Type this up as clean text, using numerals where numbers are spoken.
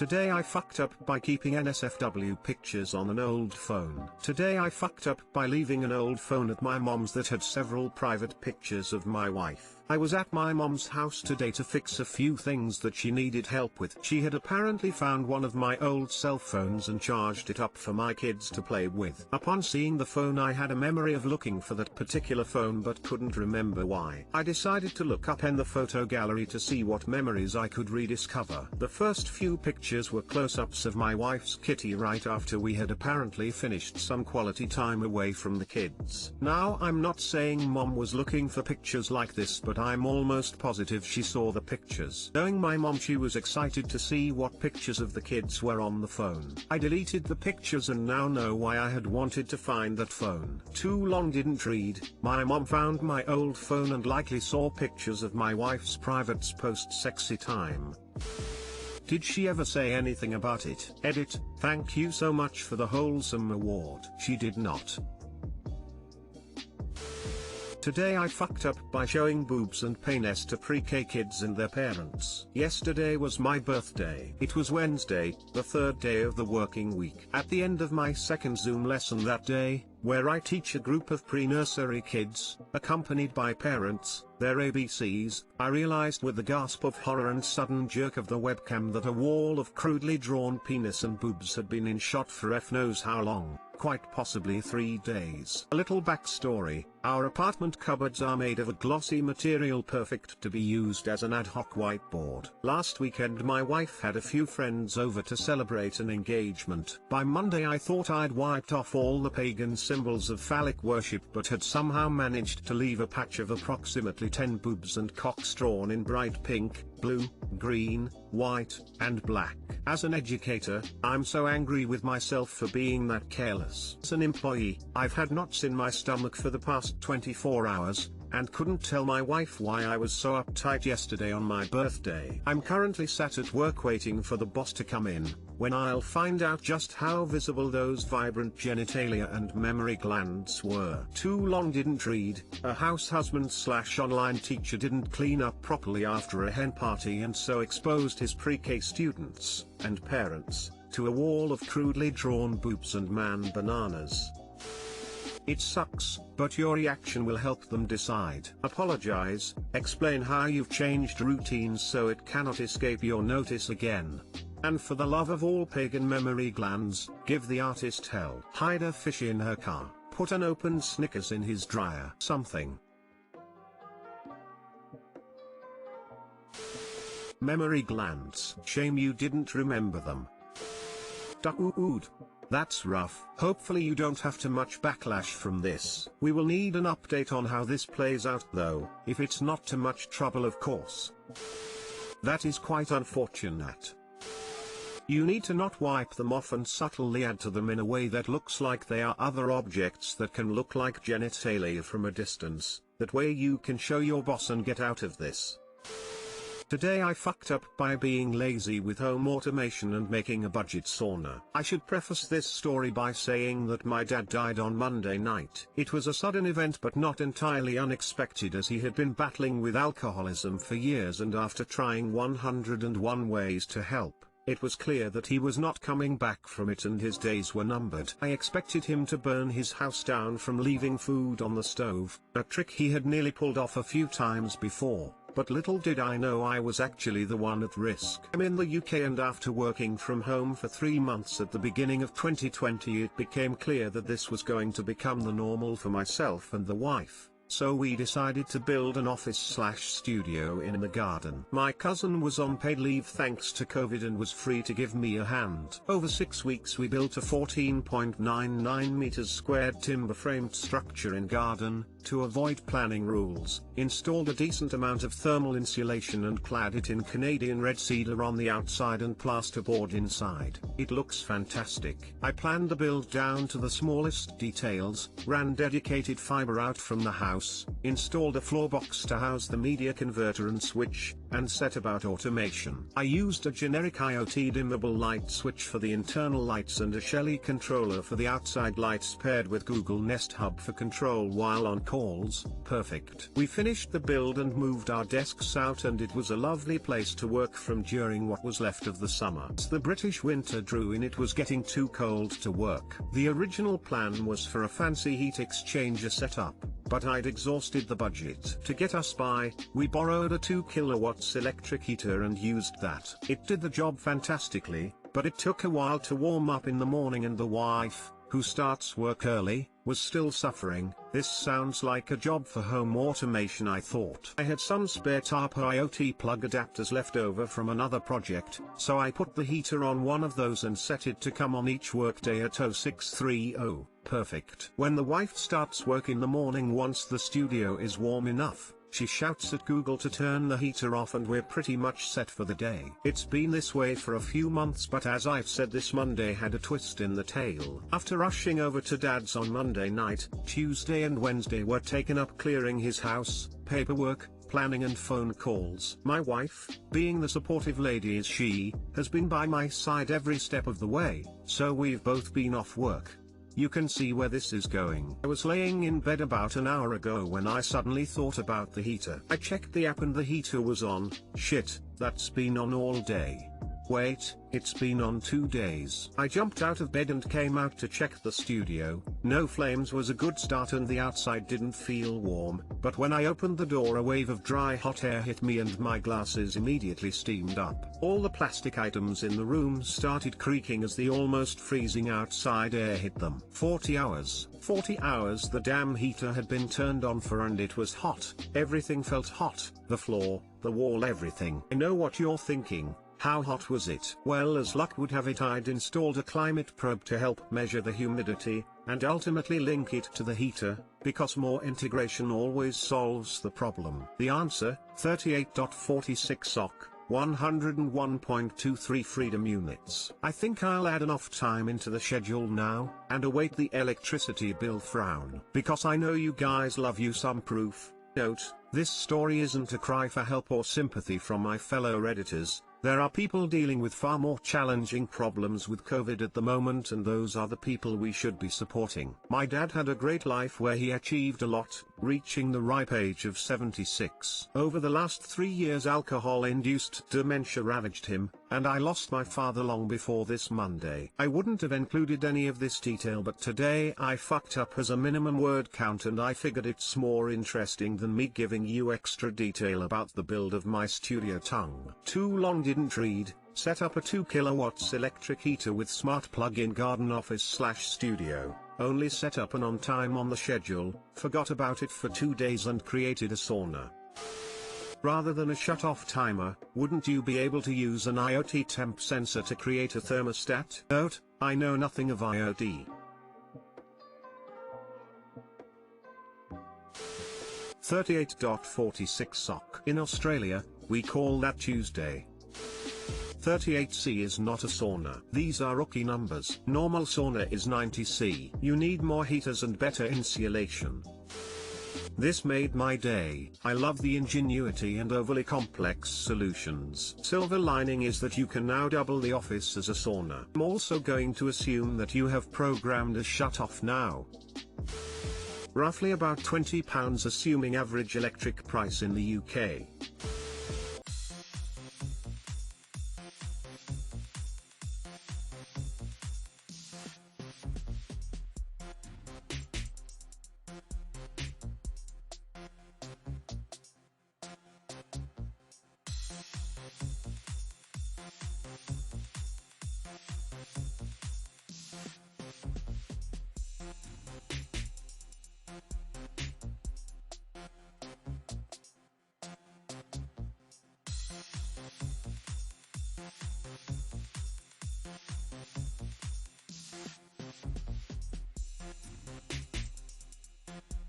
Today I fucked up by keeping NSFW pictures on an old phone. Today I fucked up by leaving an old phone at my mom's that had several private pictures of my wife. I was at my mom's house today to fix a few things that she needed help with. She had apparently found one of my old cell phones and charged it up for my kids to play with. Upon seeing the phone, I had a memory of looking for that particular phone but couldn't remember why. I decided to look up in the photo gallery to see what memories I could rediscover. The first few pictures were close-ups of my wife's kitty right after we had apparently finished some quality time away from the kids. Now, I'm not saying mom was looking for pictures like this, but I'm almost positive she saw the pictures. Knowing my mom, she was excited to see what pictures of the kids were on the phone. I deleted the pictures and now know why I had wanted to find that phone. Too long didn't read. My mom found my old phone and likely saw pictures of my wife's privates post sexy time. Did she ever say anything about it? Edit, thank you so much for the wholesome award. She did not. Today I fucked up by showing boobs and penis to pre-K kids and their parents. Yesterday was my birthday. It was Wednesday, the third day of the working week. At the end of my second Zoom lesson that day, where I teach a group of pre-nursery kids, accompanied by parents, their ABCs, I realized with a gasp of horror and sudden jerk of the webcam that a wall of crudely drawn penis and boobs had been in shot for F knows how long. Quite possibly 3 days. A little backstory: our apartment cupboards are made of a glossy material perfect to be used as an ad hoc whiteboard. Last weekend my wife had a few friends over to celebrate an engagement. By Monday I thought I'd wiped off all the pagan symbols of phallic worship, but had somehow managed to leave a patch of approximately 10 boobs and cocks drawn in bright pink, blue, green, white, and black. As an educator, I'm so angry with myself for being that careless. As an employee, I've had knots in my stomach for the past 24 hours, and couldn't tell my wife why I was so uptight yesterday on my birthday. I'm currently sat at work waiting for the boss to come in, when I'll find out just how visible those vibrant genitalia and mammary glands were. Too long didn't read. A house husband / online teacher didn't clean up properly after a hen party and so exposed his pre-K students, and parents, to a wall of crudely drawn boobs and man bananas. It sucks, but your reaction will help them decide. Apologize, explain how you've changed routines so it cannot escape your notice again. And for the love of all pagan memory glands, give the artist hell. Hide a fish in her car, put an open Snickers in his dryer. Something. Memory glands. Shame you didn't remember them. Duck-oo-ood. That's rough. Hopefully you don't have too much backlash from this. We will need an update on how this plays out though, if it's not too much trouble of course. That is quite unfortunate. You need to not wipe them off and subtly add to them in a way that looks like they are other objects that can look like genitalia from a distance. That way you can show your boss and get out of this. Today I fucked up by being lazy with home automation and making a budget sauna. I should preface this story by saying that my dad died on Monday night. It was a sudden event but not entirely unexpected, as he had been battling with alcoholism for years, and after trying 101 ways to help, it was clear that he was not coming back from it and his days were numbered. I expected him to burn his house down from leaving food on the stove, a trick he had nearly pulled off a few times before. But little did I know I was actually the one at risk. I'm in the UK, and after working from home for 3 months at the beginning of 2020, it became clear that this was going to become the normal for myself and the wife. So we decided to build an office/studio in the garden. My cousin was on paid leave thanks to COVID and was free to give me a hand. Over 6 weeks we built a 14.99 meters squared timber framed structure in garden, to avoid planning rules, installed a decent amount of thermal insulation and clad it in Canadian red cedar on the outside and plasterboard inside. It looks fantastic. I planned the build down to the smallest details, ran dedicated fiber out from the house, installed a floor box to house the media converter and switch, and set about automation. I used a generic IoT dimmable light switch for the internal lights and a Shelly controller for the outside lights, paired with Google Nest Hub for control while on calls, perfect. We finished the build and moved our desks out, and it was a lovely place to work from during what was left of the summer. The British winter drew in, it was getting too cold to work. The original plan was for a fancy heat exchanger setup, but I'd exhausted the budget. To get us by, we borrowed a 2 kilowatts electric heater and used that. It did the job fantastically, but it took a while to warm up in the morning, and the wife, who starts work early, was still suffering. This sounds like a job for home automation, I thought. I had some spare TIFU IoT plug adapters left over from another project, so I put the heater on one of those and set it to come on each workday at 0630. Perfect. When the wife starts work in the morning, once the studio is warm enough, she shouts at Google to turn the heater off, and we're pretty much set for the day. It's been this way for a few months, but as I've said, this Monday had a twist in the tail. After rushing over to Dad's on Monday night, Tuesday and Wednesday were taken up clearing his house, paperwork, planning and phone calls. My wife, being the supportive lady is she, has been by my side every step of the way, so we've both been off work. You can see where this is going. I was laying in bed about an hour ago when I suddenly thought about the heater. I checked the app and the heater was on. Shit, that's been on all day. Wait, it's been on 2 days. I jumped out of bed and came out to check the studio. No flames was a good start, and the outside didn't feel warm, but when I opened the door a wave of dry hot air hit me and my glasses immediately steamed up. All the plastic items in the room started creaking as the almost freezing outside air hit them. 40 hours the damn heater had been turned on for, and it was hot. Everything felt hot, the floor, the wall, everything. I know what you're thinking. How hot was it? Well, as luck would have it, I'd installed a climate probe to help measure the humidity, and ultimately link it to the heater, because more integration always solves the problem. The answer, 38.46 SOC, 101.23 freedom units. I think I'll add enough time into the schedule now, and await the electricity bill frown. Because I know you guys love you some proof. Note, this story isn't a cry for help or sympathy from my fellow Redditors. There are people dealing with far more challenging problems with COVID at the moment, and those are the people we should be supporting. My dad had a great life where he achieved a lot, reaching the ripe age of 76. Over the last 3 years, alcohol-induced dementia ravaged him, and I lost my father long before this Monday. I wouldn't have included any of this detail, but today I fucked up as a minimum word count, and I figured it's more interesting than me giving you extra detail about the build of my studio tongue. Too long didn't read. Set up a 2 kilowatts electric heater with smart plug-in garden office/studio. Only set up and on time on the schedule, forgot about it for 2 days and created a sauna. Rather than a shut-off timer, wouldn't you be able to use an IoT temp sensor to create a thermostat? Note, I know nothing of IoT. 38.46 SOC. In Australia, we call that Tuesday. 38C is not a sauna. These are rookie numbers. Normal sauna is 90C. You need more heaters and better insulation. This made my day. I love the ingenuity and overly complex solutions. Silver lining is that you can now double the office as a sauna. I'm also going to assume that you have programmed a shut-off now. Roughly about £20, assuming average electric price in the UK.